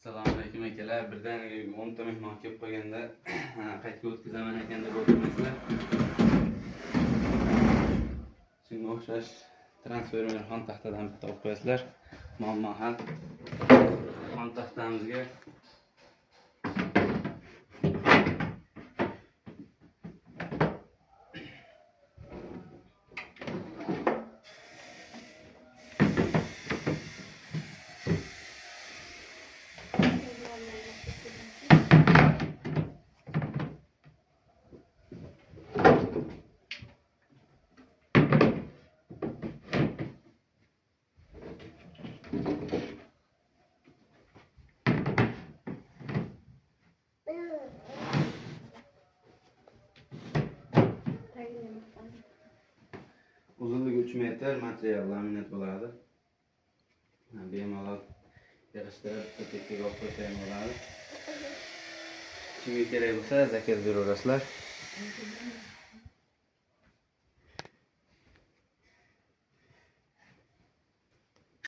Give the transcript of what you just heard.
Assalomu alaykum akalar. Birdaniga 10 ta mehmon kelib qolganda qaytga o'tkazaman ekan deb o'tirmaysizlar. Shunga o'xshash transfermer xon taxtadan bitta olib qo'yasizlar. Muammo hal. Xon taxtamizga uzunligi 3 metr material laminat bo'ladi. Bemalol yig'ishtirib tekkaga olib qo'ysa ham bo'ladi. Kimga kerak bo'lsa zakaz beraverasizlar.